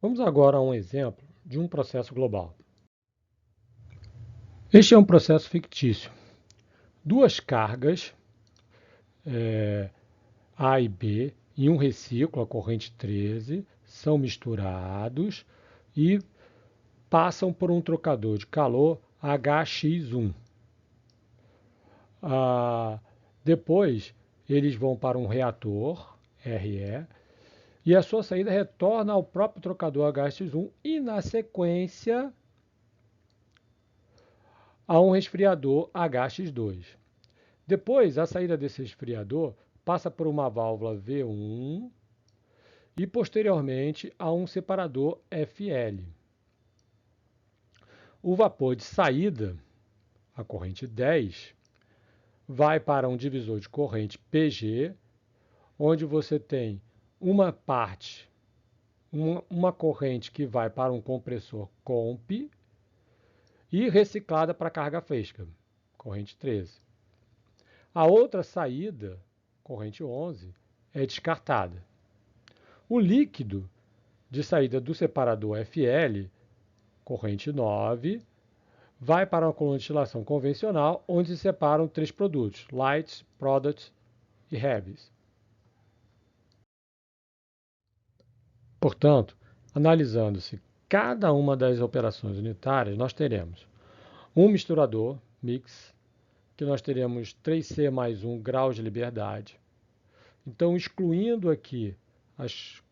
Vamos agora a um exemplo de um processo global. Este é um processo fictício. Duas cargas, A e B, em um reciclo, a corrente 13, são misturados e passam por um trocador de calor HX1. Depois, eles vão para um reator, RE, e a sua saída retorna ao próprio trocador HX1 e, na sequência, a um resfriador HX2. Depois, a saída desse resfriador passa por uma válvula V1 e, posteriormente, a um separador FL. O vapor de saída, a corrente 10, vai para um divisor de corrente PG, onde você tem uma parte, uma corrente que vai para um compressor COMP e reciclada para carga fresca, corrente 13. A outra saída, corrente 11, é descartada. O líquido de saída do separador FL, corrente 9, vai para uma coluna de destilação convencional, onde se separam três produtos, lights, products e heavies. Portanto, analisando-se cada uma das operações unitárias, nós teremos um misturador, mix, que nós teremos 3C mais 1 grau de liberdade. Então, excluindo aqui as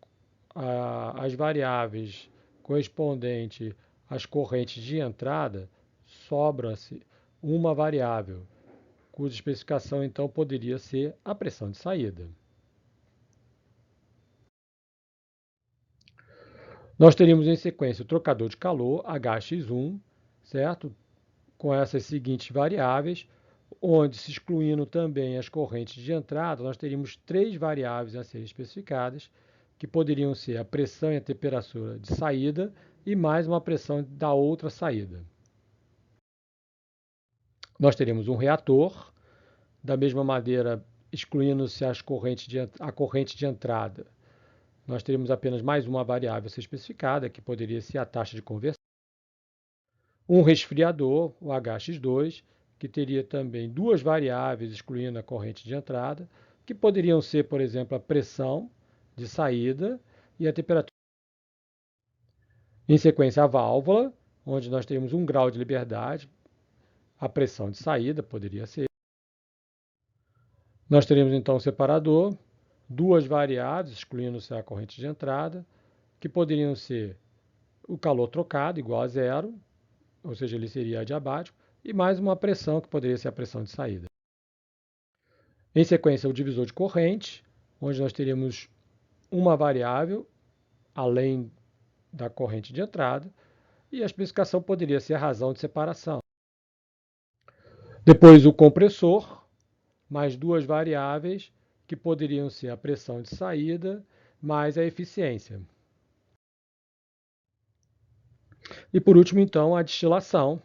variáveis correspondentes às correntes de entrada, sobra-se uma variável, cuja especificação então poderia ser a pressão de saída. Nós teríamos em sequência o trocador de calor, HX1, certo? Com essas seguintes variáveis, onde, se excluindo também as correntes de entrada, nós teríamos três variáveis a serem especificadas, que poderiam ser a pressão e a temperatura de saída e mais uma pressão da outra saída. Nós teríamos um reator, da mesma maneira, excluindo-se a corrente de entrada, nós teríamos apenas mais uma variável a ser especificada, que poderia ser a taxa de conversão. Um resfriador, o HX2, que teria também duas variáveis, excluindo a corrente de entrada, que poderiam ser, por exemplo, a pressão de saída e a temperatura. Em sequência, a válvula, onde nós teríamos 1 grau de liberdade, a pressão de saída poderia ser. Nós teríamos então o separador, duas variáveis, excluindo-se a corrente de entrada, que poderiam ser o calor trocado, igual a zero, ou seja, ele seria adiabático, e mais uma pressão, que poderia ser a pressão de saída. Em sequência, o divisor de corrente, onde nós teríamos uma variável, além da corrente de entrada, e a especificação poderia ser a razão de separação. Depois, o compressor, mais duas variáveis, que poderiam ser a pressão de saída, mais a eficiência. E por último, então, a destilação,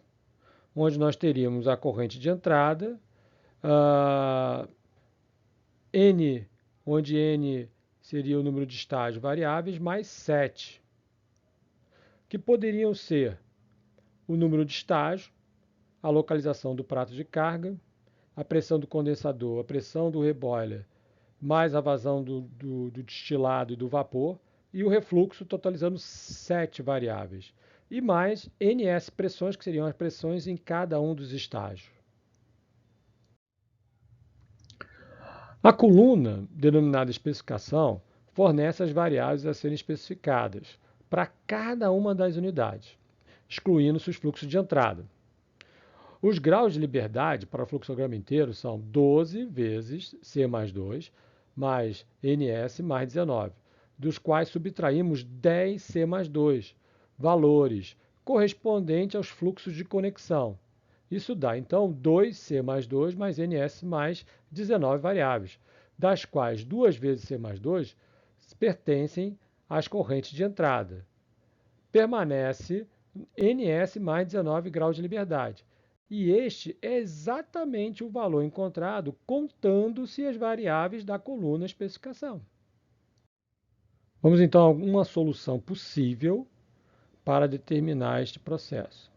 onde nós teríamos a corrente de entrada, N, onde N seria o número de estágios variáveis, mais 7, que poderiam ser o número de estágios, a localização do prato de carga, a pressão do condensador, a pressão do reboiler, mais a vazão do destilado e do vapor, e o refluxo, totalizando 7 variáveis. E mais NS pressões, que seriam as pressões em cada um dos estágios. A coluna, denominada especificação, fornece as variáveis a serem especificadas para cada uma das unidades, excluindo-se os fluxos de entrada. Os graus de liberdade para o fluxograma inteiro são 12 vezes C mais 2 mais NS mais 19, dos quais subtraímos 10 C mais 2, valores correspondentes aos fluxos de conexão. Isso dá, então, 2C mais 2 mais NS mais 19 variáveis, das quais 2 vezes C mais 2 pertencem às correntes de entrada. Permanece NS mais 19 graus de liberdade. E este é exatamente o valor encontrado contando-se as variáveis da coluna especificação. Vamos então a alguma solução possível para determinar este processo.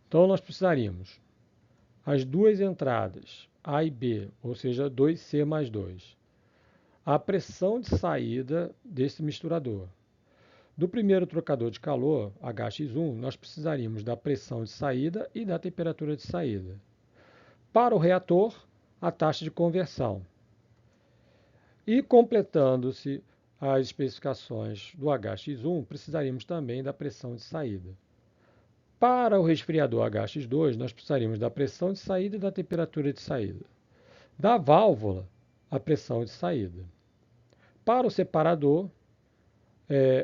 Então, nós precisaríamos as duas entradas, A e B, ou seja, 2C mais 2. A pressão de saída desse misturador. Do primeiro trocador de calor, HX1, nós precisaríamos da pressão de saída e da temperatura de saída. Para o reator, a taxa de conversão. E completando-se as especificações do HX1, precisaríamos também da pressão de saída. Para o resfriador HX2, nós precisaríamos da pressão de saída e da temperatura de saída. Da válvula, a pressão de saída. Para o separador,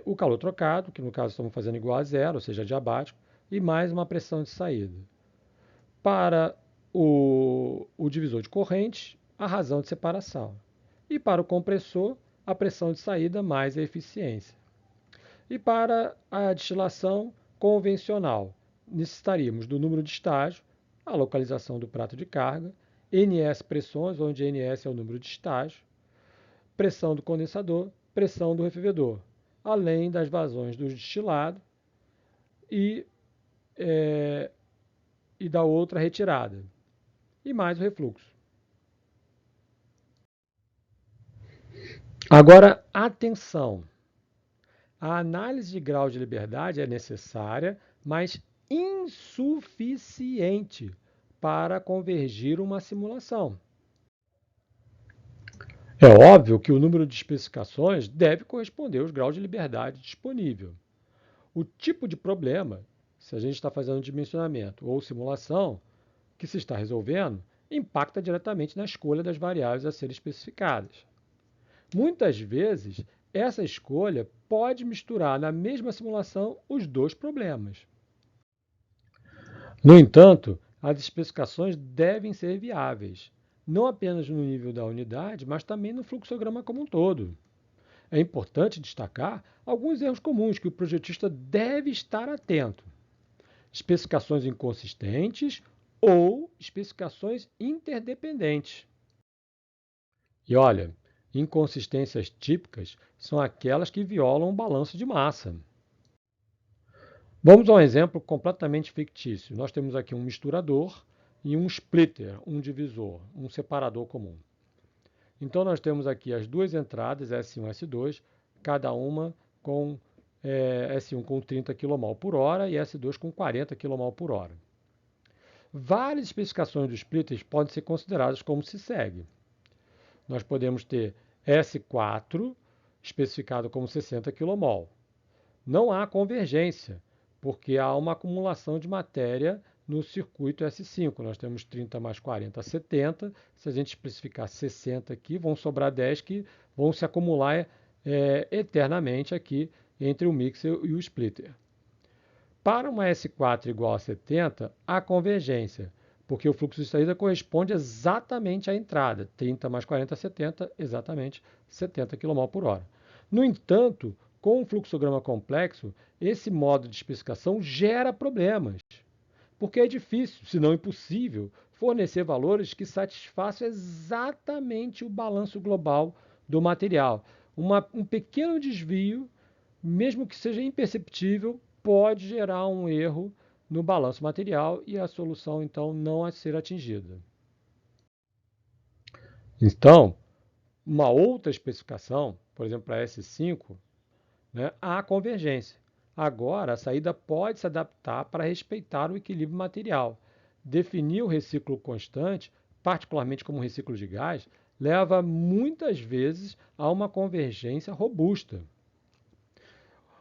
o calor trocado, que no caso estamos fazendo igual a zero, ou seja, adiabático, e mais uma pressão de saída. Para o divisor de corrente, a razão de separação. E para o compressor, a pressão de saída mais a eficiência. E para a destilação convencional, necessitaríamos do número de estágio, a localização do prato de carga, NS pressões, onde NS é o número de estágio, pressão do condensador, pressão do refervedor, além das vazões do destilado e, e da outra retirada, e mais o refluxo. Agora, atenção! A análise de grau de liberdade é necessária, mas insuficiente para convergir uma simulação. É óbvio que o número de especificações deve corresponder aos graus de liberdade disponível. O tipo de problema, se a gente está fazendo dimensionamento ou simulação, que se está resolvendo, impacta diretamente na escolha das variáveis a serem especificadas. Muitas vezes, essa escolha pode misturar na mesma simulação os dois problemas. No entanto, as especificações devem ser viáveis, não apenas no nível da unidade, mas também no fluxograma como um todo. É importante destacar alguns erros comuns que o projetista deve estar atento. Especificações inconsistentes ou especificações interdependentes. E olha, inconsistências típicas são aquelas que violam o balanço de massa. Vamos a um exemplo completamente fictício. Nós temos aqui um misturador e um splitter, um divisor, um separador comum. Então, nós temos aqui as duas entradas, S1 e S2, cada uma com S1 com 30 kmol por hora e S2 com 40 kmol por hora. Várias especificações dos splitters podem ser consideradas como se segue. Nós podemos ter S4 especificado como 60 kmol. Não há convergência, porque há uma acumulação de matéria no circuito S5. Nós temos 30 mais 40, 70. Se a gente especificar 60 aqui, vão sobrar 10 que vão se acumular eternamente aqui entre o mixer e o splitter. Para uma S4 igual a 70, há convergência, porque o fluxo de saída corresponde exatamente à entrada. 30 mais 40, 70, exatamente 70 kmol por hora. No entanto, com um fluxograma complexo, esse modo de especificação gera problemas, porque é difícil, se não impossível, fornecer valores que satisfaçam exatamente o balanço global do material. Um pequeno desvio, mesmo que seja imperceptível, pode gerar um erro no balanço material e a solução, então, não a ser atingida. Então, uma outra especificação, por exemplo, para S5, há convergência. Agora, a saída pode se adaptar para respeitar o equilíbrio material. Definir o reciclo constante, particularmente como reciclo de gás, leva muitas vezes a uma convergência robusta.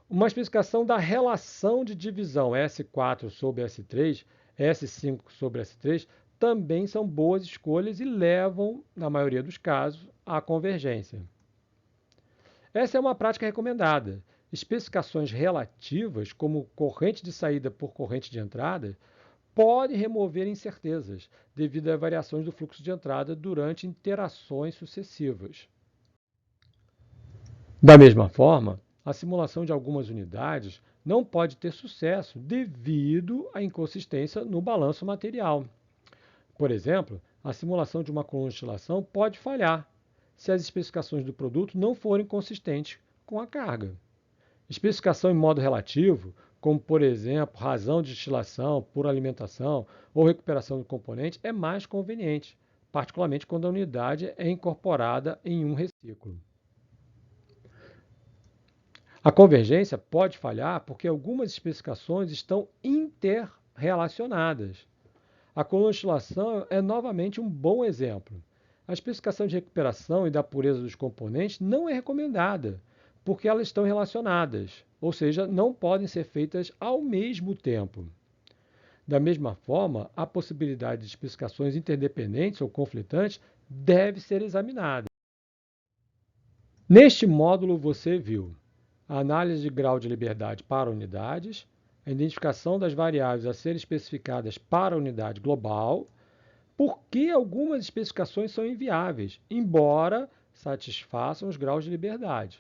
Uma especificação da relação de divisão S4 sobre S3, S5 sobre S3, também são boas escolhas e levam, na maioria dos casos, à convergência. Essa é uma prática recomendada. Especificações relativas, como corrente de saída por corrente de entrada, podem remover incertezas devido a variações do fluxo de entrada durante interações sucessivas. Da mesma forma, a simulação de algumas unidades não pode ter sucesso devido à inconsistência no balanço material. Por exemplo, a simulação de uma coluna de destilação pode falhar se as especificações do produto não forem consistentes com a carga. Especificação em modo relativo, como por exemplo, razão de destilação por alimentação ou recuperação do componente, é mais conveniente, particularmente quando a unidade é incorporada em um reciclo. A convergência pode falhar porque algumas especificações estão interrelacionadas. A coluna de destilação é novamente um bom exemplo. A especificação de recuperação e da pureza dos componentes não é recomendada, porque elas estão relacionadas, ou seja, não podem ser feitas ao mesmo tempo. Da mesma forma, a possibilidade de especificações interdependentes ou conflitantes deve ser examinada. Neste módulo você viu a análise de grau de liberdade para unidades, a identificação das variáveis a serem especificadas para a unidade global, por que algumas especificações são inviáveis, embora satisfaçam os graus de liberdade.